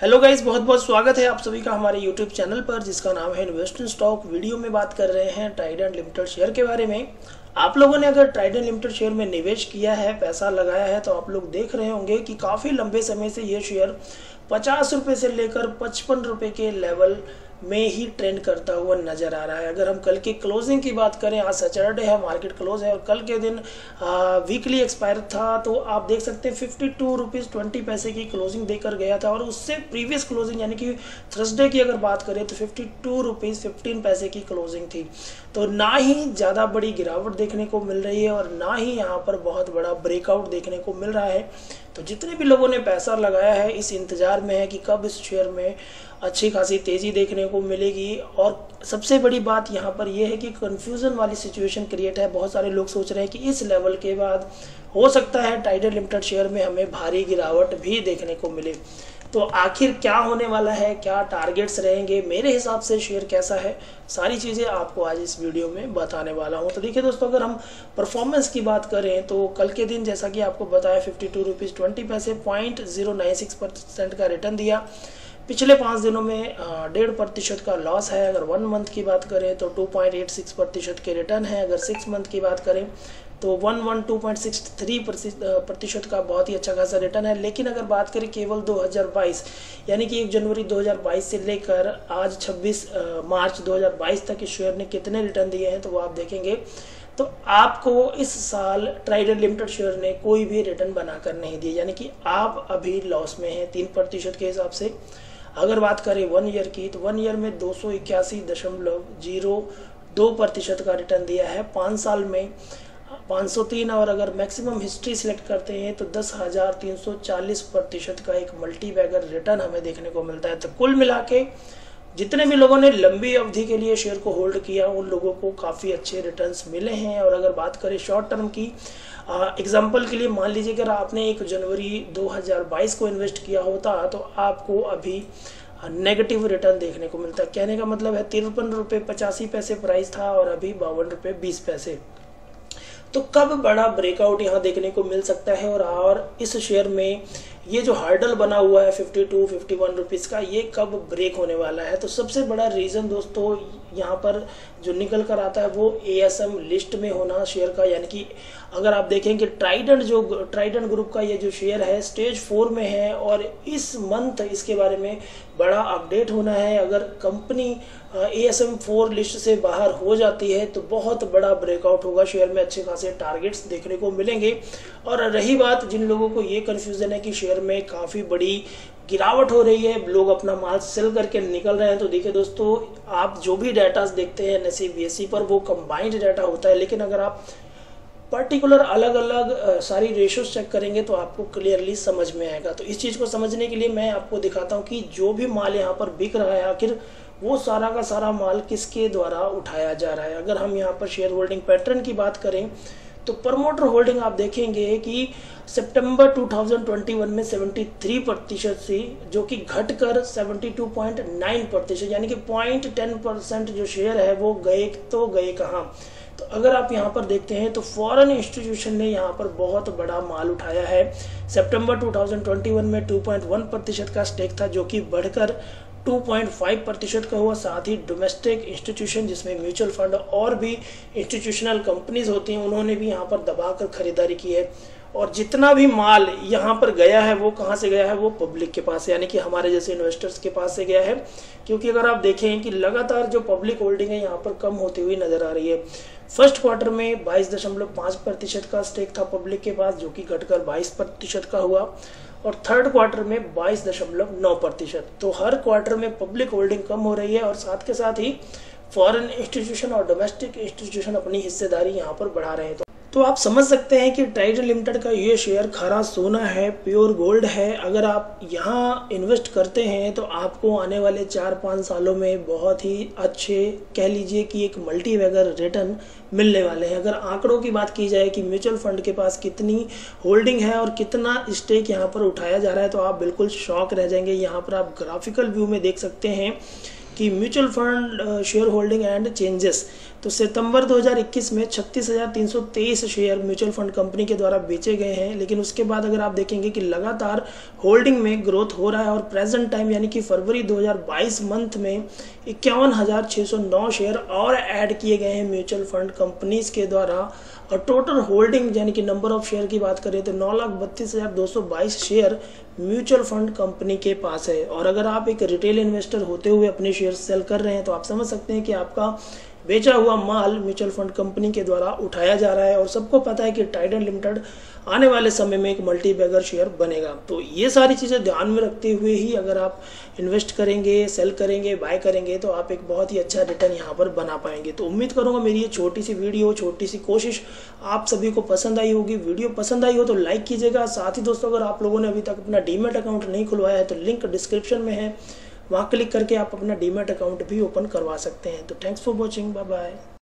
Hello guys, बहुत बहुत स्वागत है आप सभी का हमारे यूट्यूब चैनल पर जिसका नाम है इन्वेस्ट इन स्टॉक। वीडियो में बात कर रहे हैं ट्राइडेंट लिमिटेड शेयर के बारे में। आप लोगों ने अगर ट्राइडेंट लिमिटेड शेयर में निवेश किया है, पैसा लगाया है, तो आप लोग देख रहे होंगे कि काफ़ी लंबे समय से ये शेयर 50 रुपये से लेकर 55 रुपये के लेवल में ही ट्रेंड करता हुआ नजर आ रहा है। अगर हम कल की क्लोजिंग की बात करें, आज सैटरडे है, मार्केट क्लोज है और कल के दिन वीकली एक्सपायर था, तो आप देख सकते हैं 52 रुपीज़ 20 पैसे की क्लोजिंग देकर गया था। और उससे प्रीवियस क्लोजिंग यानी कि थर्सडे की अगर बात करें तो 52 रुपीज़ 15 पैसे की क्लोजिंग थी। तो ना ही ज़्यादा बड़ी गिरावट देखने को मिल रही है और ना ही यहाँ पर बहुत बड़ा ब्रेकआउट देखने को मिल रहा है। तो जितने भी लोगों ने पैसा लगाया है इस इंतज़ार में है कि कब इस शेयर में अच्छी खासी तेज़ी देखने को मिलेगी। और सबसे बड़ी बात यहाँ पर यह है कि कन्फ्यूज़न वाली सिचुएशन क्रिएट है। बहुत सारे लोग सोच रहे हैं कि इस लेवल के बाद हो सकता है ट्राइडेंट लिमिटेड शेयर में हमें भारी गिरावट भी देखने को मिले। तो आखिर क्या होने वाला है, क्या टारगेट्स रहेंगे, मेरे हिसाब से शेयर कैसा है, सारी चीज़ें आपको आज इस वीडियो में बताने वाला हूं। तो देखिए दोस्तों, अगर हम परफॉर्मेंस की बात करें तो कल के दिन जैसा कि आपको बताया 52 रुपीज़ 20 पैसे 0.096% का रिटर्न दिया। पिछले 5 दिनों में 1.5% का लॉस है। अगर 1 मंथ की बात करें तो 2.86% के रिटर्न है। अगर 6 मंथ की बात करें तो 112.63% का बहुत ही अच्छा खासा रिटर्न है। लेकिन अगर बात करें केवल 2022 यानी कि 1 जनवरी 2022 से लेकर आज 26 मार्च 2022 तक इस शेयर ने कितने रिटर्न दिए हैं, तो वो आप देखेंगे तो आपको इस साल ट्राइडेंट लिमिटेड शेयर ने कोई भी रिटर्न बनाकर नहीं दिए, यानी कि आप अभी लॉस में हैं 3% के हिसाब से। अगर बात करें 1 ईयर की तो 1 ईयर में 281.02% का रिटर्न दिया है। 5 साल में 503 और अगर मैक्सिमम हिस्ट्री सिलेक्ट करते हैं तो 10,340% का एक मल्टी बैगर रिटर्न हमें देखने को मिलता है। तो कुल मिला के जितने भी लोगों ने लंबी अवधि के लिए शेयर को होल्ड किया उन लोगों को काफ़ी अच्छे रिटर्न्स मिले हैं। और अगर बात करें शॉर्ट टर्म की, एग्जांपल के लिए मान लीजिए अगर आपने 1 जनवरी 2022 को इन्वेस्ट किया होता तो आपको अभी नेगेटिव रिटर्न देखने को मिलता है। कहने का मतलब है 53 रुपये 85 पैसे प्राइस था और अभी 52 रुपये 20 पैसे। तो कब बड़ा ब्रेकआउट यहाँ देखने को मिल सकता है और इस शेयर में ये जो हार्डल बना हुआ है 52-51 रुपीज़ का, ये कब ब्रेक होने वाला है। तो सबसे बड़ा रीज़न दोस्तों यहाँ पर जो निकल कर आता है वो ASM लिस्ट में होना शेयर का। यानी कि अगर आप देखें कि ट्राइडेंट ग्रुप का ये जो शेयर है स्टेज 4 में है और इस मंथ इसके बारे में बड़ा अपडेट होना है। अगर कंपनी ASM 4 लिस्ट से बाहर हो जाती है तो बहुत बड़ा ब्रेकआउट होगा, शेयर में अच्छे खासे टारगेट्स देखने को मिलेंगे। और रही बात जिन लोगों को ये कन्फ्यूज़न है कि शेयर में काफ़ी बड़ी गिरावट हो रही है, लोग अपना माल सेल करके निकल रहे हैं, तो देखिए दोस्तों, आप जो भी डाटास देखते हैं NSE BSE पर वो कंबाइंड डाटा होता है। लेकिन अगर आप पर्टिकुलर अलग अलग सारी रेशोज चेक करेंगे तो आपको क्लियरली समझ में आएगा। तो इस चीज़ को समझने के लिए मैं आपको दिखाता हूँ कि जो भी माल यहाँ पर बिक रहा है आखिर वो सारा का सारा माल किसके द्वारा उठाया जा रहा है। अगर हम यहाँ पर शेयर होल्डिंग पैटर्न की बात करें तो प्रमोटर होल्डिंग आप देखेंगे कि सितंबर 2021 में 73% थी, जो कि घटकर 72.9% यानी कि 0.10% जो शेयर है वो गए कहाँ। तो अगर आप यहाँ पर देखते हैं तो फॉरेन इंस्टीट्यूशन ने यहाँ पर बहुत बड़ा माल उठाया है। सितंबर 2021 में 2.1% का स्टेक था जो कि बढ़कर 2.5% का हुआ। साथ ही डोमेस्टिक इंस्टीट्यूशन जिसमें म्यूचुअल फंड और भी इंस्टीट्यूशनल कंपनीज होती हैं उन्होंने भी यहाँ पर दबाकर खरीदारी की है। और जितना भी माल यहाँ पर गया है वो कहाँ से गया है, वो पब्लिक के पास यानी कि हमारे जैसे इन्वेस्टर्स के पास से गया है। क्योंकि अगर आप देखें कि लगातार जो पब्लिक होल्डिंग है यहाँ पर कम होती हुई नजर आ रही है। फर्स्ट क्वार्टर में 22.5% का स्टेक था पब्लिक के पास जो कि घटकर 22% का हुआ और थर्ड क्वार्टर में 22.9%। तो हर क्वार्टर में पब्लिक होल्डिंग कम हो रही है और साथ के साथ ही फॉरेन इंस्टीट्यूशन और डोमेस्टिक इंस्टीट्यूशन अपनी हिस्सेदारी यहाँ पर बढ़ा रहे हैं। तो आप समझ सकते हैं कि ट्राइडेंट लिमिटेड का ये शेयर खरा सोना है, प्योर गोल्ड है। अगर आप यहाँ इन्वेस्ट करते हैं तो आपको आने वाले 4-5 सालों में बहुत ही अच्छे, कह लीजिए कि एक मल्टी बैगर रिटर्न मिलने वाले हैं। अगर आंकड़ों की बात की जाए कि म्यूचुअल फंड के पास कितनी होल्डिंग है और कितना स्टेक यहाँ पर उठाया जा रहा है तो आप बिल्कुल शॉक रह जाएंगे। यहाँ पर आप ग्राफिकल व्यू में देख सकते हैं कि mutual fund share holding and changes. तो सितंबर 2021 में 36,323 शेयर म्यूचुअल फंड कंपनी के द्वारा बेचे गए हैं, लेकिन उसके बाद अगर आप देखेंगे कि लगातार होल्डिंग में ग्रोथ हो रहा है और प्रेजेंट टाइम यानी कि फरवरी 2022 मंथ में 51,609 शेयर और ऐड किए गए हैं म्यूचुअल फंड कंपनीज के द्वारा। और टोटल होल्डिंग यानी कि नंबर ऑफ शेयर की बात करें तो 9,32,222 शेयर म्यूचुअल फंड कंपनी के पास है। और अगर आप एक रिटेल इन्वेस्टर होते हुए अपने शेयर सेल कर रहे हैं तो आप समझ सकते हैं कि आपका बेचा हुआ माल म्यूचुअल फंड कंपनी के द्वारा उठाया जा रहा है। और सबको पता है कि टाइटन लिमिटेड आने वाले समय में एक मल्टी बैगर शेयर बनेगा। तो ये सारी चीज़ें ध्यान में रखते हुए ही अगर आप इन्वेस्ट करेंगे, सेल करेंगे, बाय करेंगे तो आप एक बहुत ही अच्छा रिटर्न यहाँ पर बना पाएंगे। तो उम्मीद करूँगा मेरी ये छोटी सी वीडियो, छोटी सी कोशिश आप सभी को पसंद आई होगी। वीडियो पसंद आई हो तो लाइक कीजिएगा। साथ ही दोस्तों, अगर आप लोगों ने अभी तक अपना डीमैट अकाउंट नहीं खुलवाया है तो लिंक डिस्क्रिप्शन में है, वहाँ क्लिक करके आप अपना डीमैट अकाउंट भी ओपन करवा सकते हैं। तो thanks for watching, bye bye.